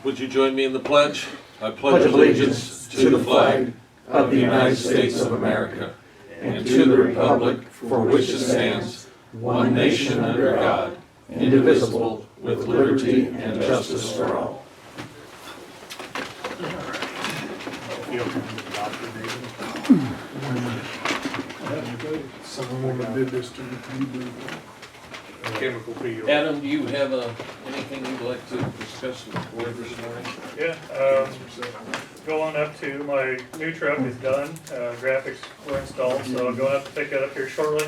Would you join me in the pledge? I pledge allegiance to the flag of the United States of America and to the republic for which it stands, one nation under God, indivisible, with liberty and justice for all. Someone did this to you. Chemical peel. Adam, do you have anything you'd like to discuss with the board this morning? Yeah, going up to, my new truck is done, graphics were installed, so I'm going up to pick it up here shortly.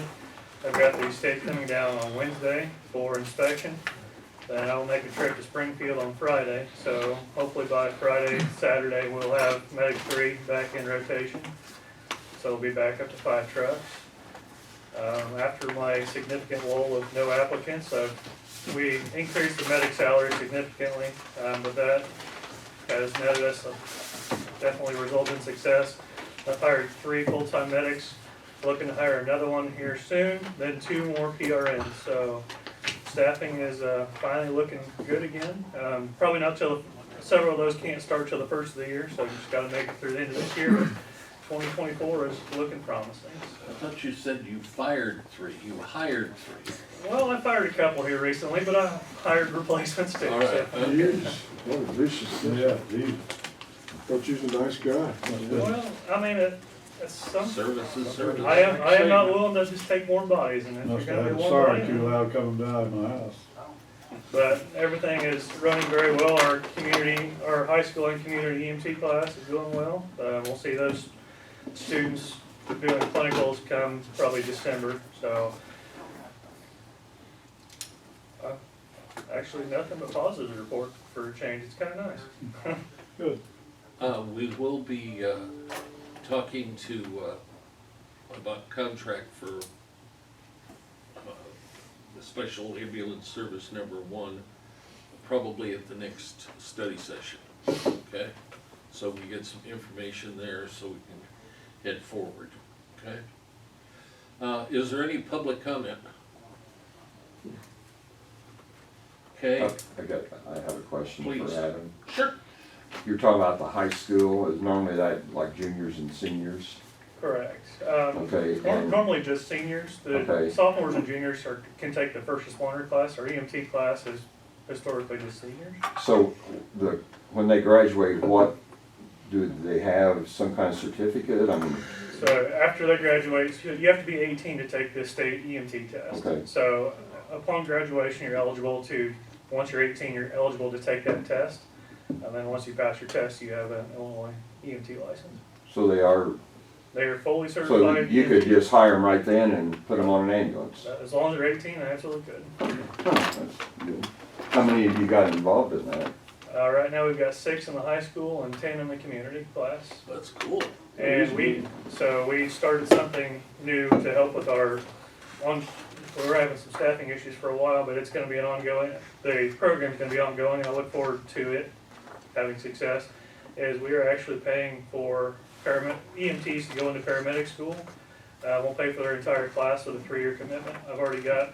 I've got the state coming down on Wednesday for inspection. Then I'll make a trip to Springfield on Friday, so hopefully by Friday, Saturday, we'll have Medic 3 back in rotation. So we'll be back up to 5 trucks. After my significant lull of no applicants, we increased the medic salary significantly, but that has netted us definitely resulted in success. I've hired 3 full-time medics, looking to hire another one here soon, then 2 more PRNs. So staffing is finally looking good again. Probably not till several of those can't start till the first of the year, so just got to make it through the end of this year. 2024 is looking promising. I thought you said you fired 3. You hired 3. Well, I fired a couple here recently, but I hired replacements too. All right. So. Okay. What a vicious, yeah, dude. Thought you was a nice guy. Well, I mean, it's some. Services. I am not willing to just take more bodies, and if you're Must gonna have be had a one siren body. too loud coming down in my house. But everything is running very well. Our community, our high school and community EMT class is doing well. We'll see those students doing clinicals come probably December. So actually nothing but positive to report for a change. It's kind of nice. Good. We will be talking to about contract for the Special Ambulance Service number 1, probably at the next study session. Okay, so we get some information there, so we can head forward. Okay. Is there any public comment? Okay. I have a question Please. for Adam. Sure. You're talking about the high school, is normally that like juniors and seniors? Correct. Okay, and- Normally just seniors. The Okay. sophomores and juniors can take the first responder class. Our EMT class is historically just seniors. So when they graduate, what, do they have some kind of certificate? I mean, So after they graduate, you have to be 18 to take the state EMT test. Okay. So upon graduation, you're eligible to, once you're 18, you're eligible to take that test. And then once you pass your test, you have an Illinois EMT license. so they are, They are fully so certified. you could just hire them right then and put them on an ambulance? As long as they're 18, they're absolutely good. Huh, that's good. How many have you got involved in that? Right now we've got 6 in the high school and 10 in the community class. That's cool. And we started something new to help with our, we were having some staffing issues for a while, but it's gonna be an ongoing, the program's gonna be ongoing, and I look forward to it having success, is we are actually paying for EMTs to go into paramedic school. We'll pay for their entire class with a 3-year commitment. I've already got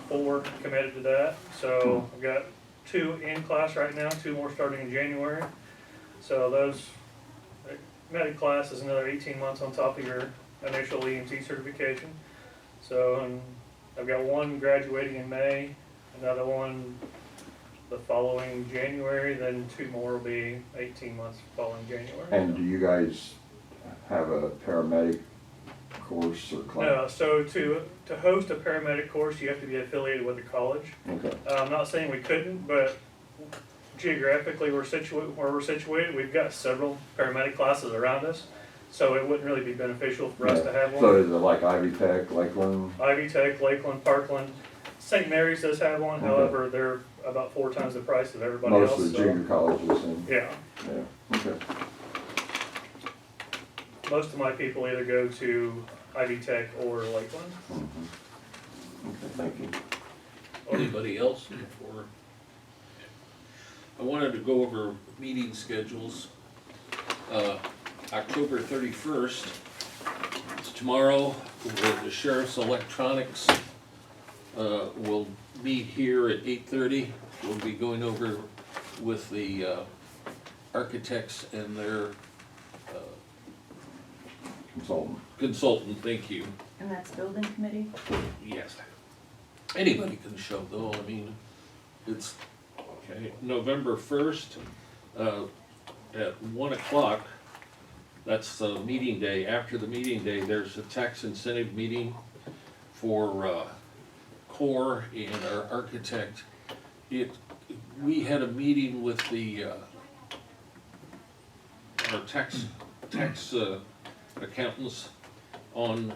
4 committed to that, so I've got 2 in class right now, 2 more starting in January. So those, medic class is another 18 months on top of your initial EMT certification. So I've got 1 graduating in May, another one the following January, then 2 more will be 18 months following January. And do you guys have a paramedic course or class? No, so to host a paramedic course, you have to be affiliated with a college. Okay, I'm not saying we couldn't, but geographically where we're situated, we've got several paramedic classes around us, so it wouldn't really be beneficial for us to have one. so is it like Ivy Tech, Lakeland? Ivy Tech, Lakeland, Parkland, St. Mary's does have one, Okay. however, they're about 4 times the price of everybody else. Most of the so- junior colleges and, Yeah, yeah, okay. most of my people either go to Ivy Tech or Lakeland. Mhm. Okay, thank you. Anybody else before? I wanted to go over meeting schedules. October 31st, it's tomorrow, the Sheriff's Electronics will meet here at 8:30. We'll be going over with the architects and their Consultant. thank you. And that's building committee? Yes. Anybody can show though, I mean, it's, okay, November 1st, at 1 o'clock, that's the meeting day. After the meeting day, there's a tax incentive meeting for, CORE and our architect. We had a meeting with the, our tax accountants on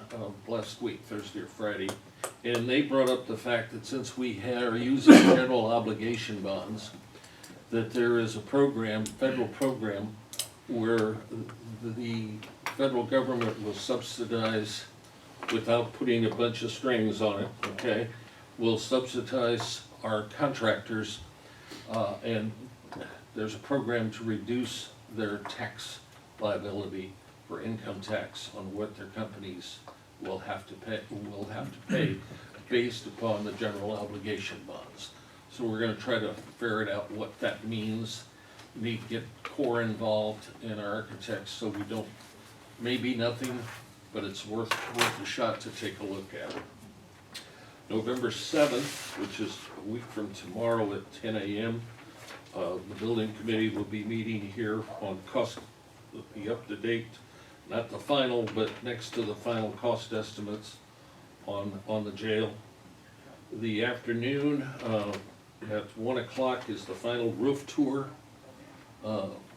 last week, Thursday or Friday, and they brought up the fact that since we are using general obligation bonds, that there is a program, federal program, where the federal government will subsidize, without putting a bunch of strings on it, okay, will subsidize our contractors, and there's a program to reduce their tax liability for income tax on what their companies will have to pay based upon the general obligation bonds. So we're gonna try to ferret out what that means. We need to get CORE involved and our architects, so we don't, maybe nothing, but it's worth a shot to take a look at. November 7th, which is a week from tomorrow at 10 a.m., the building committee will be meeting here on cost, the up-to-date, not the final, but next to the final cost estimates on the jail. The afternoon, at 1 o'clock is the final roof tour,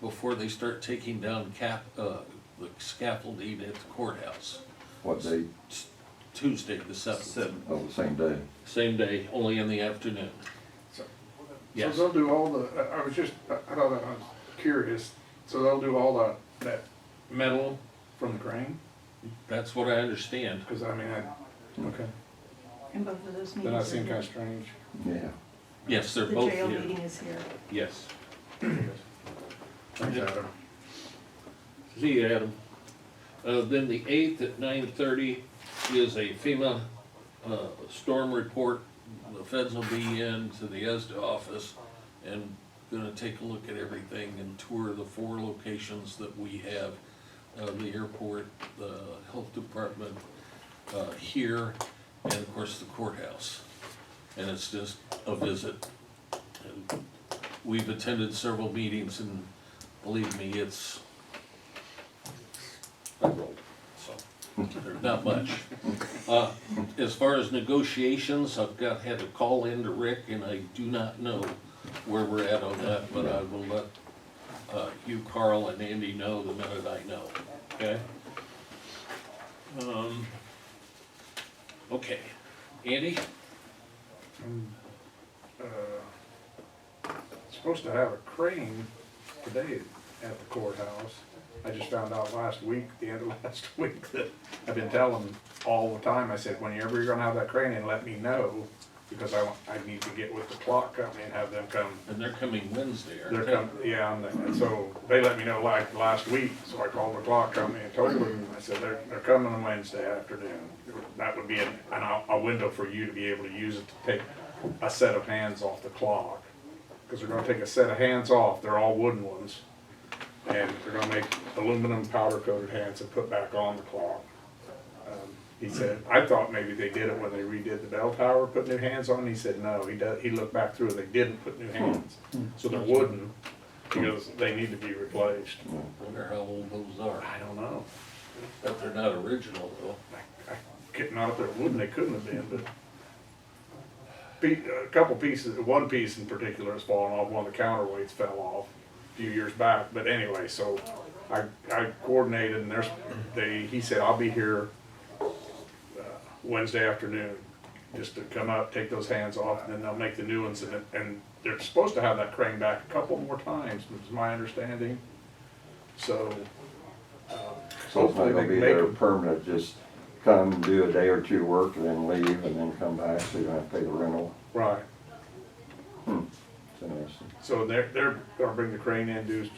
before they start taking down the scaffolding at the courthouse. What day? Tuesday, the 7th. Oh, the same day. Same day, only in the afternoon. So Yes, they'll do all the, I was curious, so they'll do all that metal, from the crane? that's what I understand. Cause I mean, okay, And both of those then that meetings are seemed kinda here. strange. Yeah. Yes, they're The both jail here. meeting is here. Yes. Thanks, Adam. See you, Adam. Then the 8th at 9:30 is a FEMA storm report. The feds will be in to the ESDA office and gonna take a look at everything and tour the 4 locations that we have. The airport, the health department, here, and of course the courthouse. And it's just a visit. And we've attended several meetings and believe me, it's, I rolled, so, there's not much. As far as negotiations, had to call in to Rick, and I do not know where we're at on that, but I will let you, Carl, and Andy know the minute I know, okay? Okay, Andy? Supposed to have a crane today at the courthouse. I just found out last week, the end of last week, that I've been telling them all the time, I said, whenever you're gonna have that crane in, let me know, because I need to get with the clock company and have them come. And they're coming Wednesday, They're aren't they? come, yeah, and so they let me know like last week, so I called the clock company and told them, I said, they're coming on Wednesday afternoon. That would be a window for you to be able to use it to take a set of hands off the clock. Cause they're gonna take a set of hands off, they're all wooden ones, and they're gonna make aluminum powder coated hands and put back on the clock. He said, I thought maybe they did it when they redid the bell tower, put new hands on, he said, no, he looked back through and they didn't put new hands. So they're wooden, because they need to be replaced. Wonder how old those are. I don't know. But they're not original though. Not if they're wooden, they couldn't have been, but a couple pieces, one piece in particular has fallen off, one of the counterweights fell off a few years back, but anyway, so I coordinated and he said, I'll be here Wednesday afternoon, just to come up, take those hands off, and then they'll make the new ones, and they're supposed to have that crane back a couple more times, is my understanding. So, So it's not hopefully they gonna be can there make them. permanent, just come, do a day or two work, and then leave, and then come back, so you don't have to pay the rental. Right, It's interesting. so they're gonna bring the crane in, do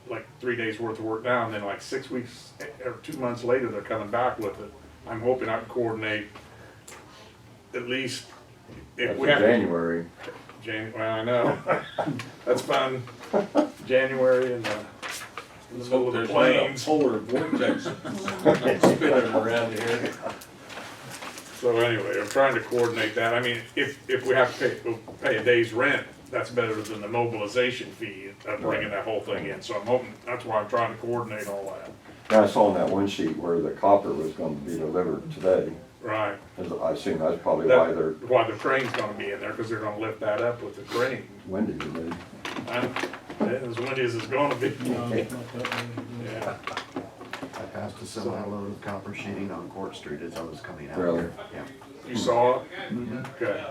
like 3 days worth of work now, and then like 6 weeks or 2 months later, they're coming back with it. I'm hoping I can coordinate at least, if That's we in have to. January. Well, I know, that's fun. January in the Let's middle hope of the there's not a plains. polar vortex spinning around here. So anyway, I'm trying to coordinate that. I mean, if we have to pay a day's rent, that's better than the mobilization fee of bringing that whole thing in. So I'm hoping, that's why I'm trying to coordinate all that. Now, I saw on that one sheet where the copper was gonna be delivered today. Right. I assume that's probably why they're, Why the crane's gonna be in there, because they're gonna lift that up with the crane. windy today. As windy as it's gonna be. Yeah. I passed a semi-load of copper sheeting on Court Street as I was coming out Really? here. Yeah. You saw it? Okay.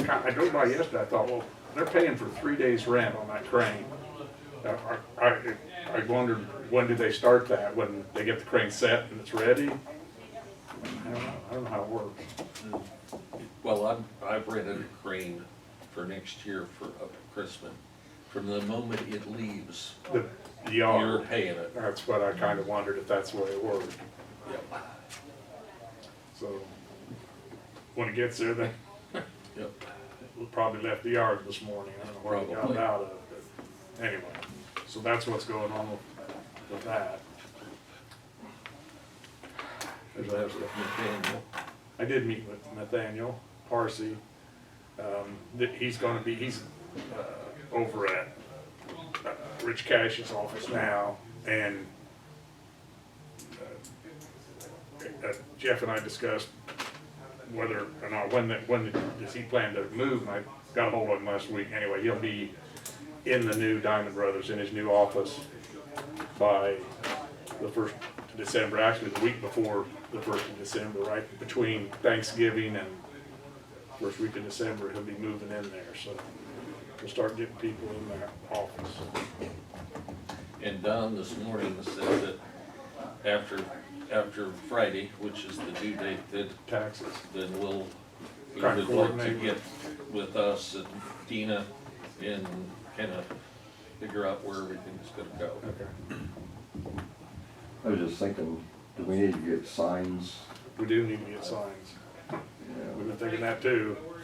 I drove by yesterday, I thought, well, they're paying for 3 days rent on that crane. I wondered, when do they start that? When they get the crane set and it's ready? I don't know how it works. Well, I've rented a crane for next year for up at Christmas. From the moment it leaves, The you're yard, paying it. that's what I kinda wondered if that's the way it worked. Yep. So, when it gets there, then Yep. we probably left the yard this morning, I don't know where it got Probably. out of, but anyway. So that's what's going on with that. There's that with Nathaniel. I did meet with Nathaniel Harsey. He's over at Rich Cash's office now, and Jeff and I discussed whether or not, when does he plan to move, and I got a hold of him last week. Anyway, he'll be in the new Diamond Brothers, in his new office by the 1st of December, actually the week before the 1st of December, right between Thanksgiving and first week of December, he'll be moving in there, so we'll start getting people in that office. And Don this morning said that after Friday, which is the due date, Taxes. then he Try to would like to coordinate. get with us and Dina and kind of figure out where everything's gonna go. Okay. I was just thinking, do we need to get signs, We do need to get signs. We've you been thinking that too. know,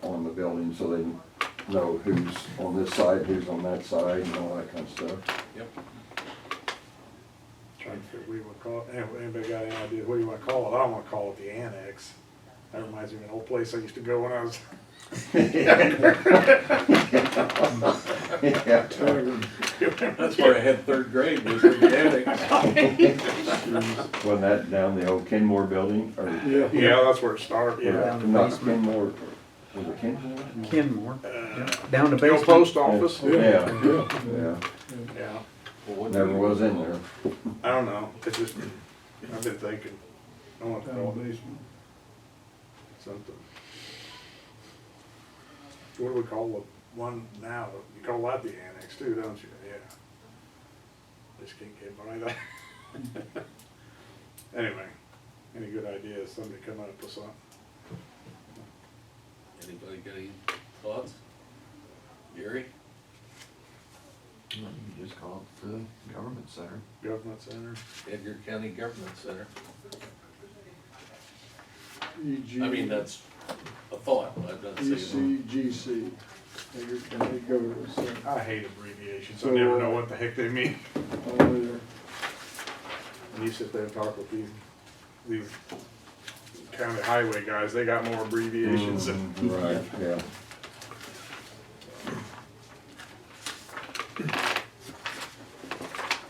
so, on the building, so they know who's on this side, who's on that side, and all that kind of stuff. Yep. Trying to figure what you want to call it. Anybody got any idea what you want to call it? I don't want to call it the annex. That reminds me of an old place I used to go when I was, Yeah. That's where I had third grade, was in the attic. Wasn't that down the old Kenmore building, or? yeah, that's where it started, yeah. Not Kenmore, was it Kenmore? Kenmore, Uh, down the The old basement. post office? Yeah, yeah, Yeah. Well, what do never we- was in there. I don't know. It's just, I've been thinking. I want to call it something. What do we call the one now? You call that the annex too, don't you? Yeah. Just can't get by that. Anyway, any good ideas? Somebody come up with something. Anybody got any thoughts? Gary? You just call it the government center. Government center. Edgar County Government Center. EG. I mean, that's a thought, I'm not saying. ECGC, Edgar County Government Center. I hate abbreviations. I So, never know what the heck they mean. Oh, yeah. And you sit there and talk with these county highway guys, they got more abbreviations than. Right, yeah.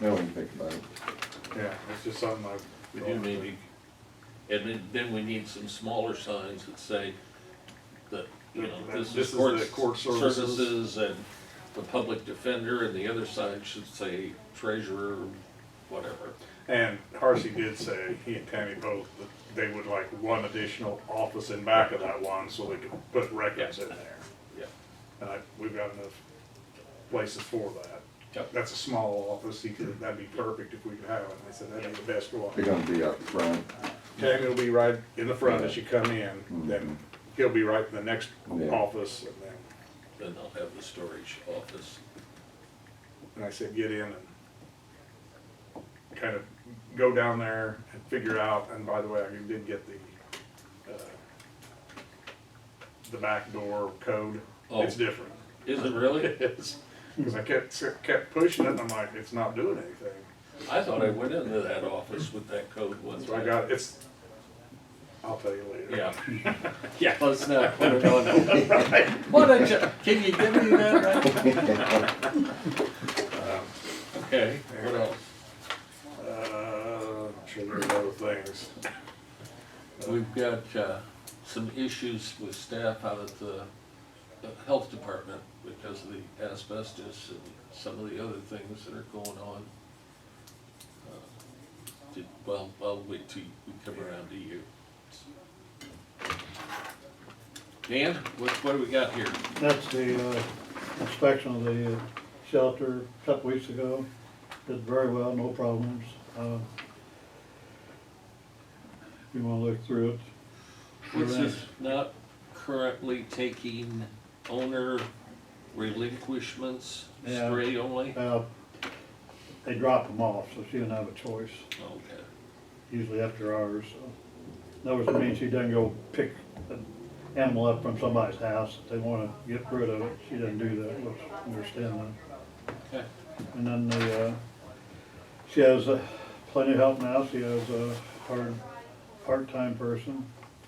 Now we can think about it. Yeah, it's just something I've. We do maybe, and then we need some smaller signs that say that, you know, This this is is the court services. services and the public defender, and the other side should say treasurer, whatever. And Harsey did say, he and Tammy both, that they would like one additional office in back of that one so they could put records in there. Yeah. And we've got enough places for that. Yep. That's a small office, that'd be perfect if we could have it. And I said, that'd be the best one. They're gonna be up front. Tammy will be right in the front as you come in, then he'll be right in the next Yeah. office, and Then they'll have the storage office. I said, get in and kind of go down there and figure out, and by the way, I did get the back door code. Oh. It's different. Is it really? It's, cause I kept pushing it, and I'm like, it's not doing anything. I thought I went into that office with that code once. So I got, I'll tell you later. Yeah. Yeah, let's not put it on. What a, can you give me that right? Okay, what else? I'm sure there's other things. We've got, some issues with staff out at the health department because of the asbestos and some of the other things that are going on. Well, I'll wait till we come around to you. Dan, what do we got here? That's the inspection of the shelter a couple weeks ago. Did very well, no problems. If you wanna look through it. This is not currently taking owner relinquishments, Yeah. straight only? They drop them off, so she didn't have a choice, Okay. usually after hours, so. That was mean she doesn't go pick an animal up from somebody's house. If they wanna get rid of it, she doesn't do that, which I understand that. Okay. And then she has plenty of help now. She has a part-time person.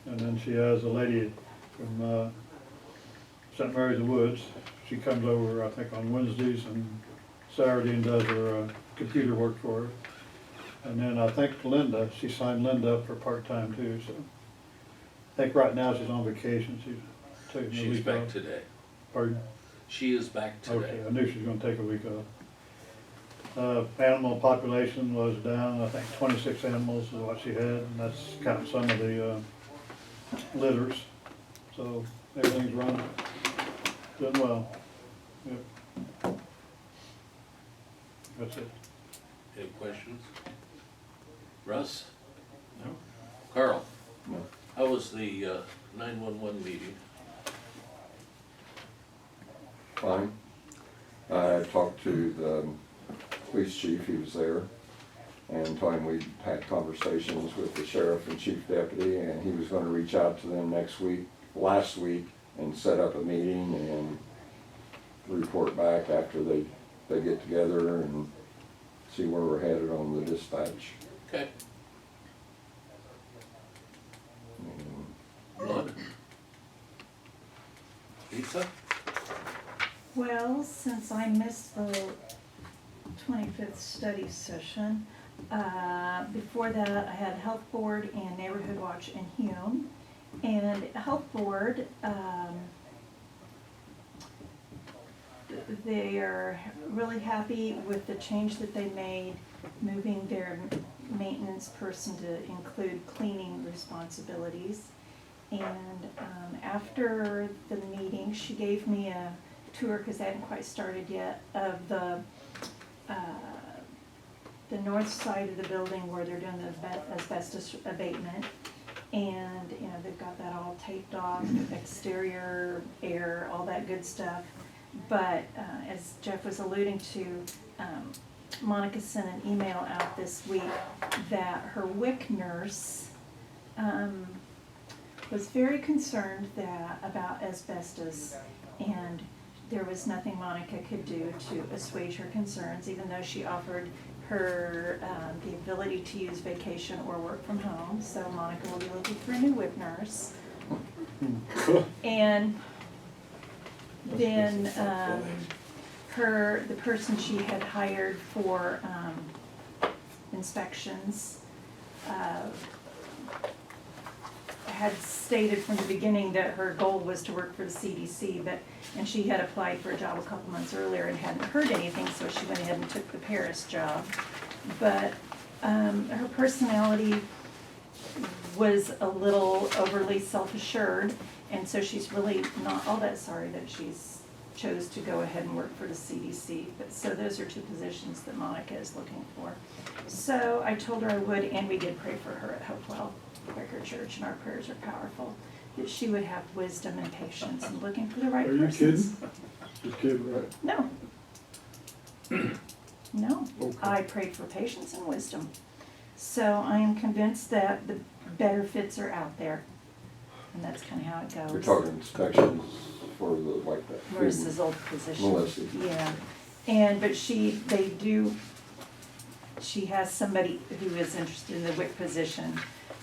And then she has a lady from St. Mary's of the Woods. She comes over, I think, on Wednesdays and Saturday and does her computer work for her. And then I think Linda, she signed Linda up for part-time too, so. I think right now she's on vacation. She's taking a She's week back off. today. Pardon? She is back Okay, today. I knew she was gonna take a week off. Animal population was down, I think 26 animals is what she had, and that's counting some of the litters. So everything's running, doing well. Yep. That's it. Any questions? Russ? No. Carl? No. How was the 911 meeting? Fine. I talked to the police chief, he was there, and told him we'd had conversations with the sheriff and chief deputy, and he was gonna reach out to them last week, and set up a meeting and report back after they get together and see where we're headed on the dispatch. Okay. And Lon? Lisa? Well, since I missed the 25th study session, before that I had Health Board and Neighborhood Watch in Hume. And Health Board, they are really happy with the change that they made, moving their maintenance person to include cleaning responsibilities. And after the meeting, she gave me a tour, because they hadn't quite started yet, of the north side of the building where they're doing the asbestos abatement. And, you know, they've got that all taped off, exterior, air, all that good stuff. But as Jeff was alluding to, Monica sent an email out this week that her WIC nurse was very concerned about asbestos, and there was nothing Monica could do to assuage her concerns, even though she offered her the ability to use vacation or work from home. So Monica will be looking for a new WIC nurse. And then the person she had hired for inspections had stated from the beginning that her goal was to work for the CDC, and she had applied for a job a couple months earlier and hadn't heard anything, so she went ahead and took the Paris job. But her personality was a little overly self-assured, and so she's really not all that sorry that she's chose to go ahead and work for the CDC. But so those are two positions that Monica is looking for. So I told her I would, and we did pray for her at Hopewell Quaker Church, and our prayers are powerful, that she would have wisdom and patience in looking for the right Are you persons. kidding? Just kidding, right? No. No, Okay. I prayed for patience and wisdom. So I am convinced that the better fits are out there, and that's kind of how it goes. we're talking inspections for the, like that. Marissa's old position. Melissa. Yeah, but she has somebody who is interested in the WIC position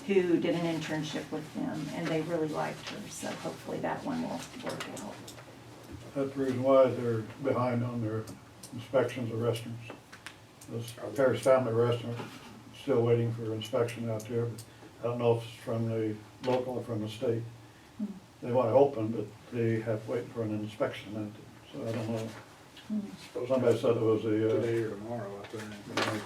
who did an internship with them, and they really liked her, so hopefully that one will work out. That's the reason why they're behind on their inspections of restaurants. This Paris Family Restaurant, still waiting for inspection out there, but I don't know if it's from the local or from the state. They want to open, but they have to wait for an inspection out there, so I don't know. Somebody said it was Today a or tomorrow, I think.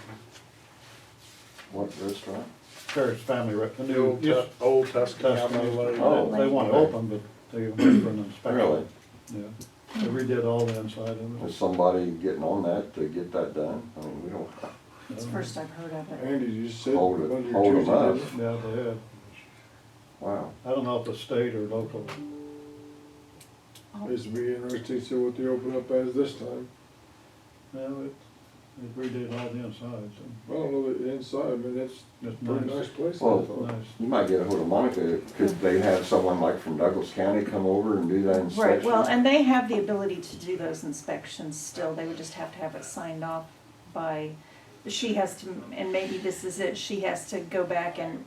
What restaurant? Paris Family Restaurant. The old Tuscany out by the lake. Oh. They want to open, but they wait for an inspection. Really? Yeah, they redid all the inside of Is it. somebody getting on that to get that done? I mean, we don't, It's the first I've heard of it. Andy, you said Hold it- Monday or hold 'em Tuesday, up. didn't you? Yeah, they had. wow. I don't know if it's state or local. It's be interesting to see what they open up as this time. No, they redid all the inside, so I don't know the inside, but it's it's a pretty nice. nice place, I Well, thought. Nice. You might get a hold of Monica. Could they have someone like from Douglas County come over and do that inspection? Right, well, and they have the ability to do those inspections still, they would just have to have it signed off by, she has to, and maybe this is it, she has to go back and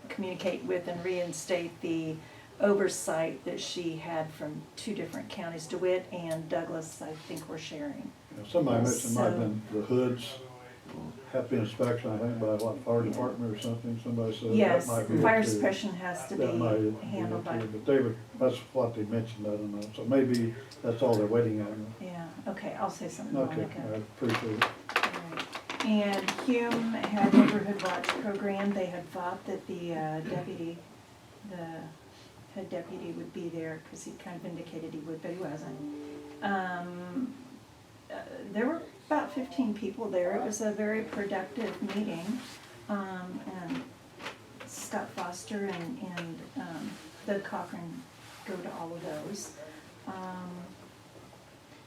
communicate with and reinstate the oversight that she had from two different counties, DeWitt and Douglas, I think we're sharing. Yeah, somebody mentioned might have been the hoods have to be inspected, I think, by what, fire department or something, somebody said that Yes, might be. it fire too. suppression has to be That might be handled it by, too, but they were, that's what they mentioned, I don't know, so maybe that's all they're waiting on. yeah, okay, I'll say something to Okay, Monica. I appreciate it. Alright. And Hume had neighborhood watch program, they had thought that the deputy, the head deputy would be there, cause he kind of indicated he would, but he wasn't. There were about 15 people there, it was a very productive meeting, and Scott Foster and Doug Cochran go to all of those.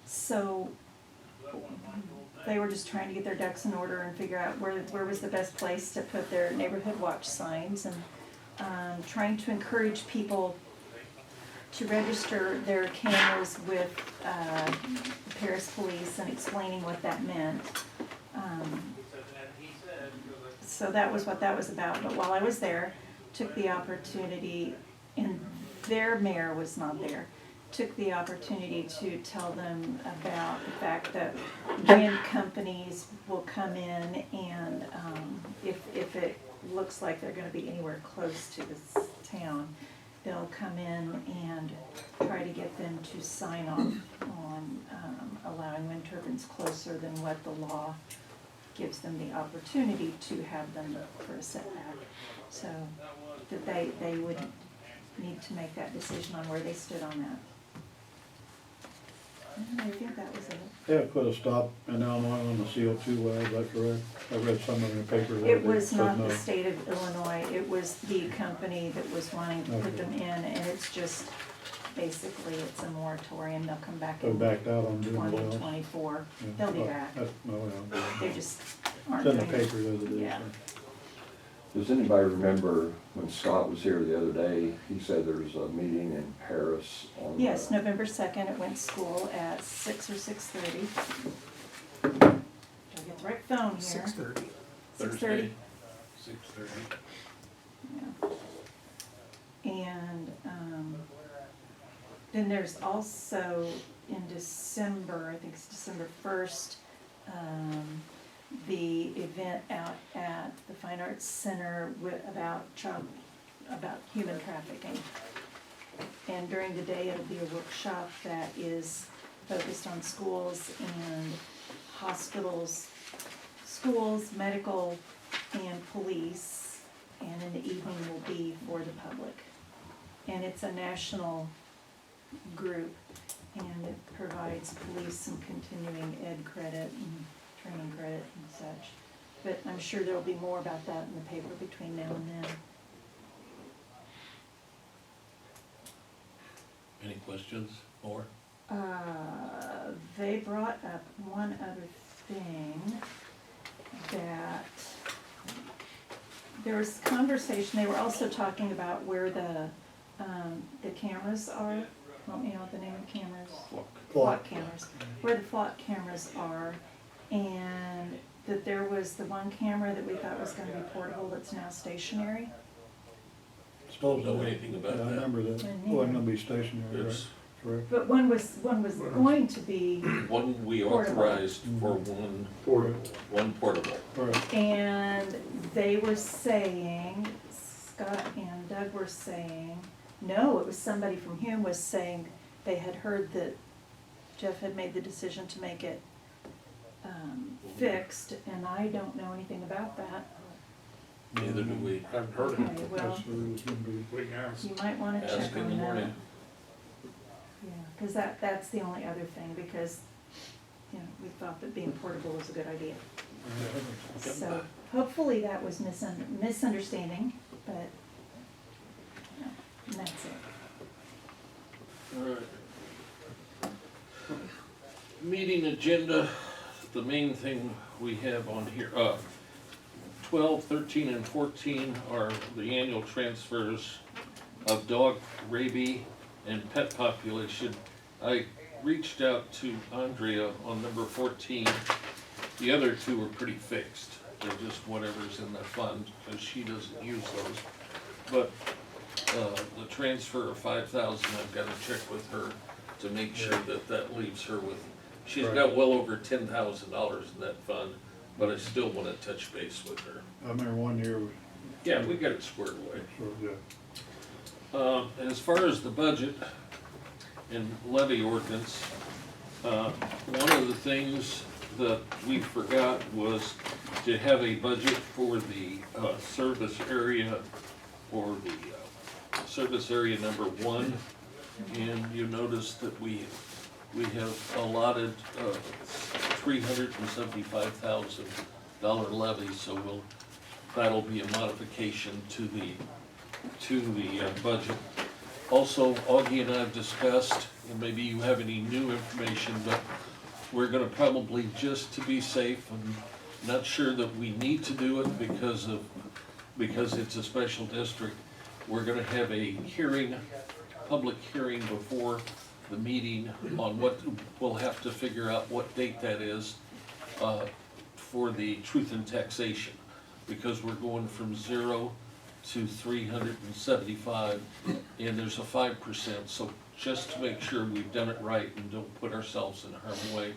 So they were just trying to get their ducks in order and figure out where was the best place to put their neighborhood watch signs, and trying to encourage people to register their cameras with Paris Police and explaining what that meant. So that was what that was about, but while I was there, took the opportunity, and their mayor was not there, took the opportunity to tell them about the fact that wind companies will come in and if it looks like they're gonna be anywhere close to this town, they'll come in and try to get them to sign off on allowing wind turbines closer than what the law gives them the opportunity to have them for a setback. So that they would need to make that decision on where they stood on that. And I think that was it. They have put a stop in Illinois on the CO2 well, is that correct? I read somewhere in the paper. that It they was said not no. the state of Illinois, it was the company that was wanting to put Okay. them in, and it's just, basically, it's a moratorium, they'll come back They in backed out on doing wells. 2024, Yeah. they'll be Oh, back, that's- no, well, they just It's aren't in the doing it. paper the other day. Yeah. so. Does anybody remember when Scott was here the other day, he said there was a meeting in Paris on. Yes, November 2nd at Wentz School at 6 or 6:30. Do I get the right phone here? 6:30. 6:30? 6:30. Yeah. And then there's also in December, I think it's December 1st, the event out at the Fine Arts Center about human trafficking. And during the day, it'll be a workshop that is focused on schools and hospitals, schools, medical, and police. And in the evening will be for the public. And it's a national group, and it provides police some continuing ed credit and training credit and such. But I'm sure there'll be more about that in the paper between now and then. Any questions more? They brought up one other thing, that there was conversation, they were also talking about where the cameras are well, you know what the name of the cameras? Flock. Flock cameras, where the flock cameras are, and that there was the one camera that we thought was gonna be portable that's now stationary. Supposedly. Know anything about Yeah, I that? remember that. Mhm. Wasn't gonna be stationary, right? It's Correct. But one was going to be, one we Portable. authorized for one portable. Right. and they were saying, Scott and Doug were saying, no, it was somebody from Hume was saying they had heard that Jeff had made the decision to make it fixed, and I don't know anything about that. Neither do we. Haven't heard Okay, it. well, That's what it was gonna be. We can ask. you might wanna Ask check in the on that. morning. Yeah, cause that's the only other thing, because, you know, we thought that being portable was a good idea. So hopefully that was misunderstanding, but, no, and that's it. All right. Meeting agenda, the main thing we have on here, 12, 13, and 14 are the annual transfers of dog rabies and pet population. I reached out to Andrea on number 14. The other two are pretty fixed. They're just whatever's in the fund, because she doesn't use those. But the transfer of 5,000, I've got to check with her to make sure that that leaves her with, she's got well over $10,000 in that fund, but I still want to touch base with her. I remember one year, Yeah, we got it squared away. yeah. And as far as the budget and levy ordinance, one of the things that we forgot was to have a budget for the service area, or the service area number 1. And you notice that we have allotted $375,000 levy, so that'll be a modification to the budget. Also, Augie and I have discussed, and maybe you have any new information, but we're gonna probably, just to be safe, and not sure that we need to do it because it's a special district, we're gonna have a hearing, public hearing before the meeting on what, we'll have to figure out what date that is for the truth in taxation, because we're going from 0 to 375, and there's a 5%, so just to make sure we've done it right and don't put ourselves in harm's way,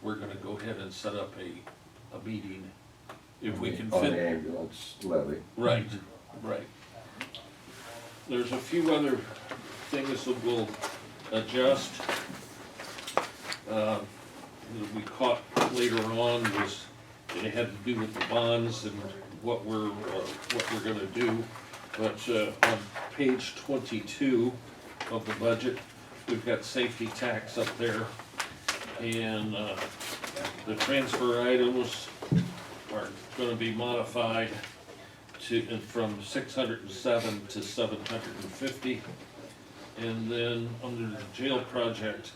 we're gonna go ahead and set up a meeting, if we can On the fit. ambulance levy. Right, right. There's a few other things that we'll adjust. That we caught later on was, it had to do with the bonds and what we're gonna do. But on page 22 of the budget, we've got safety tax up there. And the transfer items are gonna be modified from 607 to 750. And then under the jail project,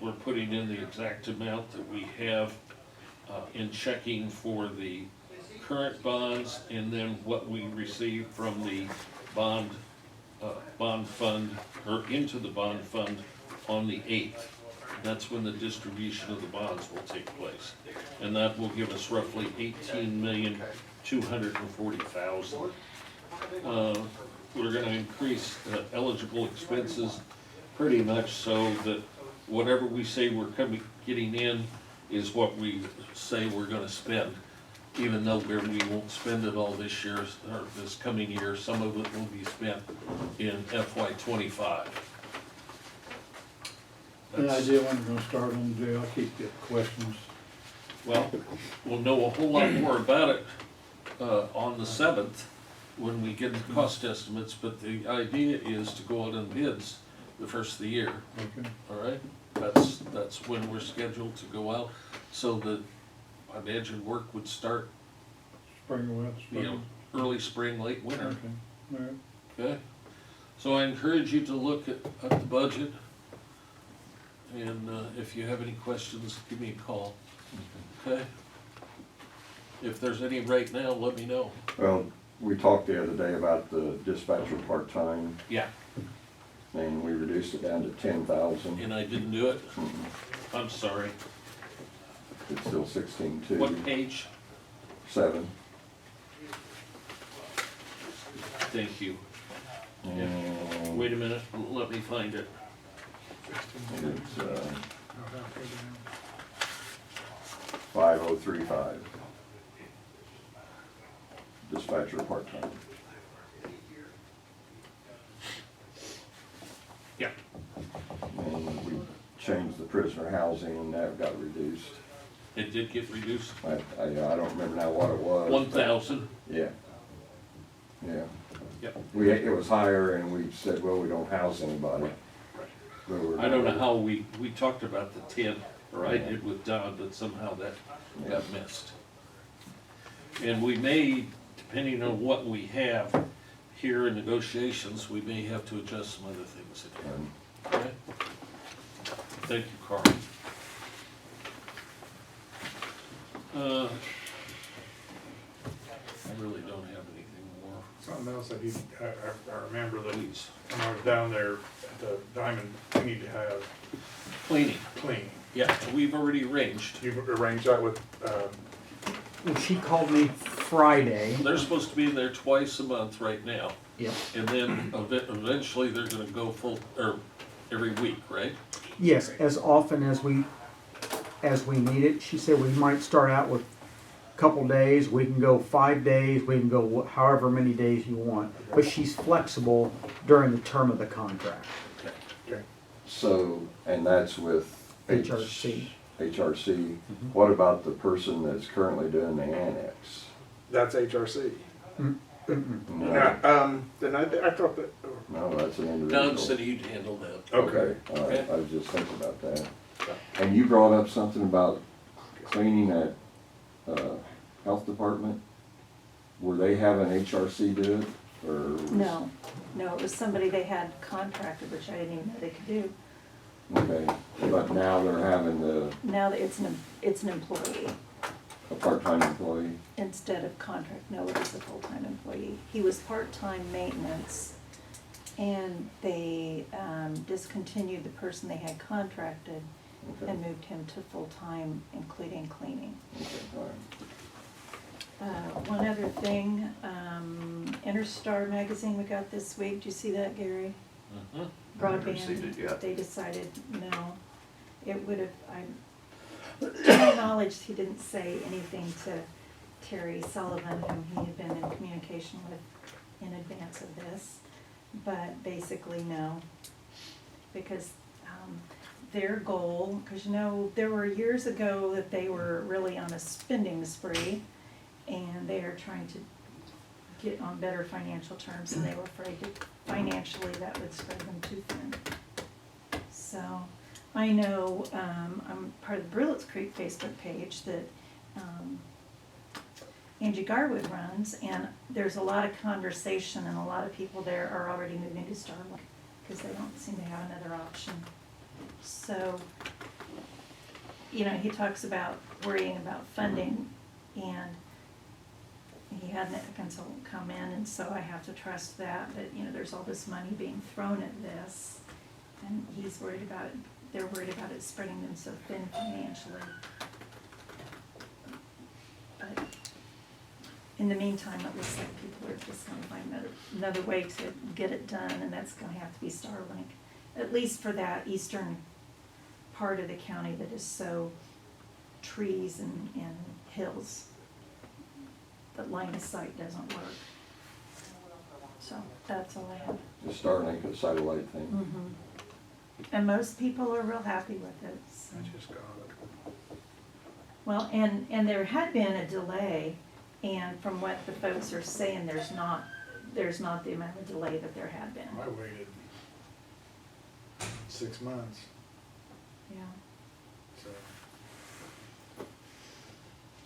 we're putting in the exact amount that we have in checking for the current bonds, and then what we receive from the bond fund, or into the bond fund on the 8th. That's when the distribution of the bonds will take place. And that will give us roughly $18,240,000. We're gonna increase eligible expenses pretty much so that whatever we say we're getting in is what we say we're gonna spend. Even though we won't spend it all this year, or this coming year, some of it will be spent in FY '25. Any idea when we're gonna start on the jail? I keep getting questions. Well, we'll know a whole lot more about it on the 7th, when we get the cost estimates, but the idea is to go out on bids the first of the year, Okay. all right? That's when we're scheduled to go out, so that I imagine work would start, Spring or what? you know, early spring, late winter, Okay, all right. okay? So I encourage you to look at the budget, and if you have any questions, give me a call, okay? If there's any right now, let me know. Well, we talked the other day about the dispatcher part-time. Yeah. and we reduced it down to 10,000. And I didn't do it? I'm sorry. It's still 16.2. What page? 7. Thank you. And Wait a minute, let me find it. it's 5035. Dispatcher part-time. Yeah. And we changed the prisoner housing and that got reduced. It did get reduced? I don't remember now what it was. 1,000? Yeah. Yeah. Yep. It was higher and we said, well, we don't house anybody. But we're I don't know not- how we talked about the 10, or I did with Don, but somehow that got missed. And we may, depending on what we have here in negotiations, we may have to adjust some other things again. Okay? Thank you, Carl. I really don't have anything more. Something else that I remember that Please. when I was down there at the Diamond, we need to have Cleaning. cleaning. Yeah, we've already arranged. You've arranged that with, Well, she called me Friday. They're supposed to be in there twice a month right now. Yep. And then eventually they're gonna go full, or every week, right? Yes, as often as we need it. She said we might start out with a couple days. We can go 5 days. We can go however many days you want. But she's flexible during the term of the contract. okay, So, and that's with HRC. HRC. What about the person that's currently doing the annex? that's HRC. No, Then I thought that, no, that's an individual. Don said he'd handle that. Okay, all right, Okay. I was just thinking about that. And you brought up something about cleaning at, health department? Were they having HRC do it, or? was- No, it was somebody they had contracted, which I didn't even know they could do. Okay, but now they're having Now that it's an employee a part-time employee? instead of contract. No, it was a full-time employee. He was part-time maintenance, and they discontinued the person they had contracted Okay, and moved him to full-time, including cleaning. okay, all right. One other thing, Interstar magazine we got this week. Did you see that, Gary? Mhm. Haven't received it Broadband, yet. they decided no. It would have, to my knowledge, he didn't say anything to Terry Sullivan, whom he had been in communication with in advance of this. But basically, no. Because their goal, because there were years ago that they were really on a spending spree, and they are trying to get on better financial terms, and they were afraid that financially that would spread them too thin. So, I know, I'm part of the Brulitz Creek Facebook page that Angie Garwood runs, and there's a lot of conversation, and a lot of people there are already moving to Starlink, because they don't seem to have another option. So, he talks about worrying about funding, and he had a consultant come in, and so I have to trust that there's all this money being thrown at this, and he's worried about it, they're worried about it spreading them so thin financially. But in the meantime, it looks like people are just gonna find another way to get it done, and that's gonna have to be Starlink, at least for that eastern part of the county that is so trees and hills. The line of sight doesn't work. So, that's all I have. The Starlink, the satellite thing. And most people are real happy with it, so. I just got it. Well, and there had been a delay, and from what the folks are saying, there's not the amount of delay that there had been. I waited 6 months, Yeah. so.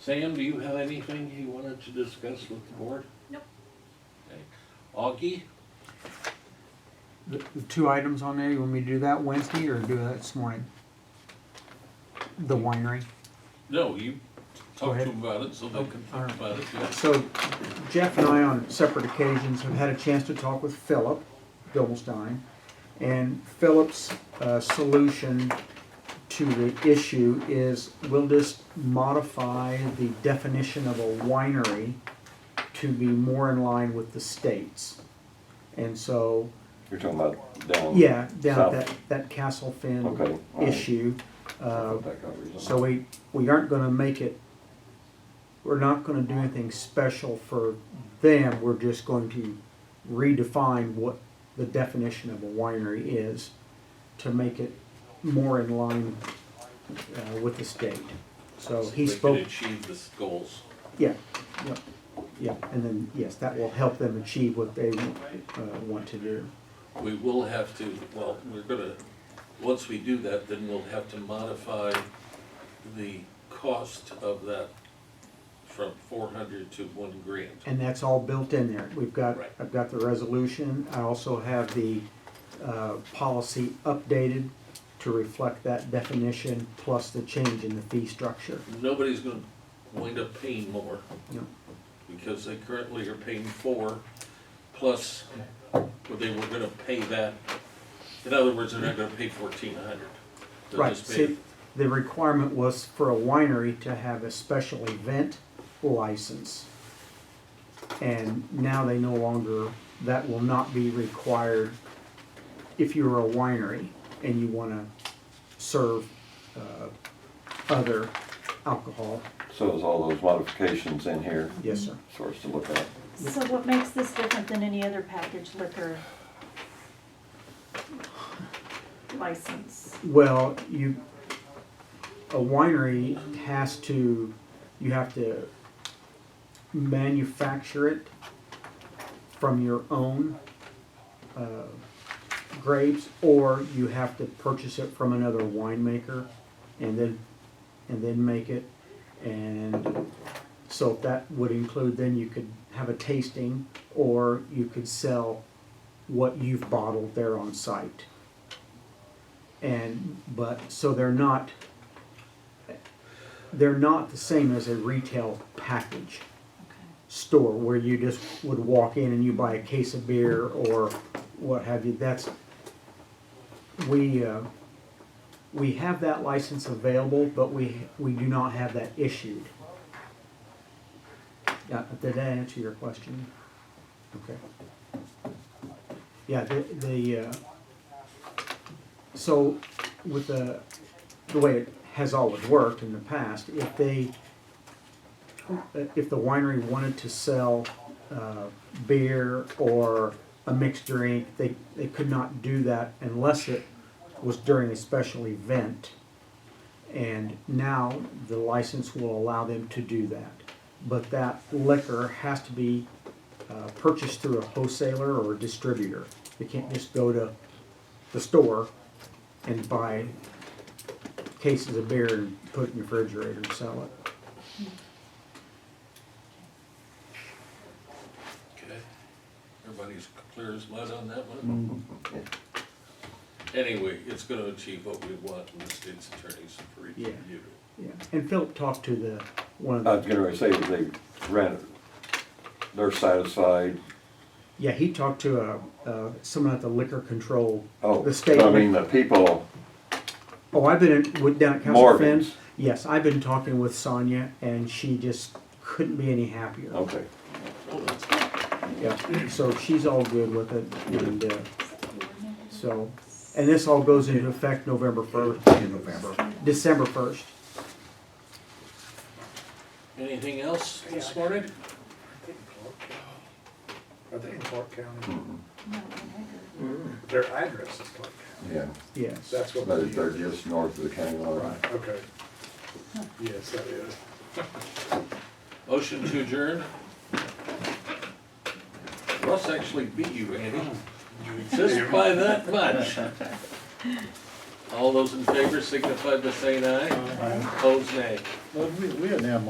Sam, do you have anything you wanted to discuss with the board? Nope. Okay. Augie? The 2 items on there, you want me to do that Wednesday or do that this morning? The winery. No, you Go talk to ahead. them about it so they can all think right. about it, yeah. So Jeff and I on separate occasions have had a chance to talk with Philip Domelstein. And Philip's solution to the issue is we'll just modify the definition of a winery to be more in line with the states. And so, You're talking about down? yeah, down south? at that Castle Finn Okay, all right. issue. I thought that got resolved. So we aren't gonna make it, we're not gonna do anything special for them, we're just going to redefine what the definition of a winery is to make it more in line with the state. So he They spoke, can achieve the goals. yeah, yeah, and then, yes, that will help them achieve what they want to do. We will have to, well, we're gonna, once we do that, then we'll have to modify the cost of that from 400 to $1,000. And that's all built in there. Right. I've got the resolution. I also have the policy updated to reflect that definition, plus the change in the fee structure. Nobody's gonna wind up paying more, No. because because they currently are paying 4, plus they were gonna pay that. In other words, they're not gonna pay 1,400. They'll Right, just pay see, the requirement was for a winery to have a special event license. And now they no longer, that will not be required if you're a winery and you wanna serve other alcohol. So is all those modifications in here Yes, sir. for us to look at? So what makes this different than any other packaged liquor license? Well, a winery has to, you have to manufacture it from your own grapes, or you have to purchase it from another winemaker and then make it. And so that would include, then you could have a tasting, or you could sell what you've bottled there on site. So they're not the same as a retail package store where you just would walk in and you buy a case of beer or what have you. We have that license available, but we do not have that issued. Yeah, did that answer your question? Okay. Yeah, so with the way it has always worked in the past, if the winery wanted to sell beer or a mixed drink, they could not do that unless it was during a special event. And now the license will allow them to do that. But that liquor has to be purchased through a wholesaler or a distributor. You can't just go to the store and buy cases of beer and put it in the refrigerator and sell it. Okay, everybody's clear as mud on that one? Anyway, it's gonna achieve what we want in the state's attorneys for review. Yeah, and Philip talked to one I of was the, gonna say, they ran it, they're satisfied. yeah, he talked to someone at the liquor control, Oh, the state. I mean, the people, Oh, I've been down at Council Finn. Morgan's. Yes, I've been talking with Sonia, and she just couldn't be any happier. Okay, Oh, that's good. Yeah, so she's all good with it, and and this all goes into effect November 1st. In November. December 1st. Anything else this morning? Are they in Clark County? No, Their address is Clark County. yeah, Yes. That's what. but they're just north of the county line. Okay. Yes, that is. Motion to adjourn? Russ actually beat you, Andy. Just by that much. All those in favor signify by saying aye. Opposed, nay. Well, we had to have